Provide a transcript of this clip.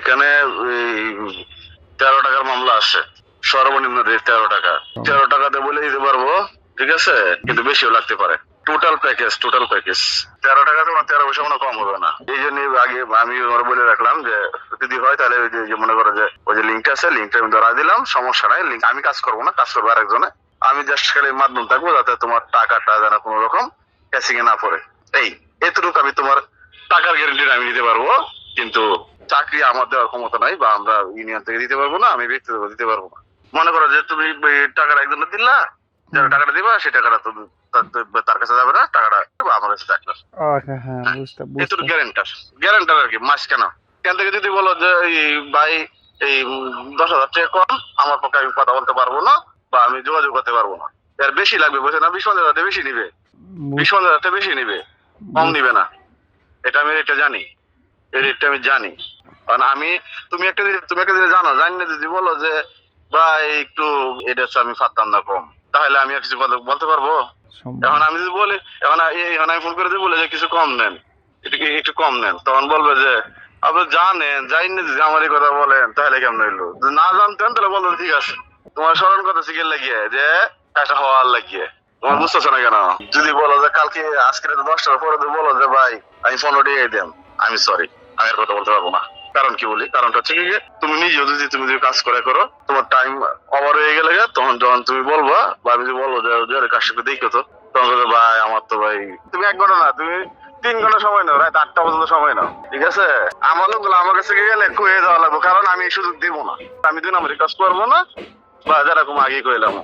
এখানে 13 টাকার মামলা আছে, সর্বনিম্ন রেট 13 টাকা। 13 টাকাতে বলে দিতে পারবো, ঠিক আছে, কিন্তু বেশিও লাগতে পারে। টোটাল প্যাকেজ 13 টাকা, তোমার 13 পয়সা কোনো কম হবে না। এই জন্য আগে আমি ওরা বলে রাখলাম যে যদি হয় তাহলে ওই যে মনে করো যে ওই যে লিঙ্কটা আছে, লিঙ্কটা আমি ধরা দিলাম, সমস্যা নাই। লিঙ্ক আমি কাজ করবো না, কাজ করবো আরেকজনে। আমি জাস্ট খালি মাধ্যম থাকবো যাতে তোমার টাকাটা যেন কোনো রকম ক্যাচিং এ না পড়ে। এতটুকু আমি তোমার টাকার গ্যারান্টি আমি দিতে পারবো, কিন্তু চাকরি আমার দেওয়ার ক্ষমতা নাই, বা আমরা ইউনিয়ন থেকে দিতে পারবো না, আমি ব্যক্তিগত দিতে পারবো না। মনে করো যে তুমি টাকাটা একজনে দিলা, যারা টাকাটা দিবা সেই টাকাটা তার কাছে যাবে না, টাকাটা আমার কাছে থাকবে। হ্যাঁ এতটুকু গ্যারান্টার আর কি। মাস কেন থেকে যদি বলো যে ভাই এই 10,000 টাকা কম, আমার পক্ষে আমি কথা বলতে পারবো না, বা আমি যোগাযোগ করতে পারবো না। এর বেশি লাগবে বলছে না, 20,000 বেশি নিবে, 20,000 বেশি নিবে, কম নিবে না। এটা আমি রেটটা জানি, এই রেটটা আমি জানি। কারণ তুমি একটা জিনিস জানো, জানি না যদি বলো যে ভাই একটু এটা আমি পারতাম না কম, তাহলে আমি আর কিছু বলতে পারবো? এখন আমি যদি বলি, এখন আমি ফোন করে দিয়ে বলে যে কিছু কম নেন, একটু কম নেন, তখন বলবে যে আপনি জানেন, জানি না যদি আমার এই কথা বলেন, তাহলে কেমন হইলো? না জানতেন তাহলে বলবেন ঠিক আছে, তোমার স্মরণ কথা শিখে লাগিয়ে যে কাজটা হওয়ার লাগিয়ে। তোমার বুঝতেছো না কেন? যদি বলো যে কালকে আজকে 10টার পরে বলো যে ভাই আমি 15 টাকাই দেন, আমি সরি, আমি আর কথা বলতে পারবো না। কারণ কি বলি, কারণটা হচ্ছে কি, তুমি নিজেও তুমি যদি কাজ করো, তোমার টাইম ওভার হয়ে গেলে তখন যখন তুমি বলবা, বা আমি যদি বলবো যে কাজটা দেখো তো, তখন বলবে ভাই আমার তো ভাই, তুমি 1 ঘন্টা না, তুমি 3 ঘন্টা সময় নাও, রাত 8টা পর্যন্ত সময় নাও, ঠিক আছে? আমার লোকগুলো আমার কাছে গেলে কয়ে দেওয়া লাগবে, কারণ আমি এই সুযোগ দিব না। আমি 2 নম্বরে কাজ করবো না, বা যেরকম আগে কইলাম।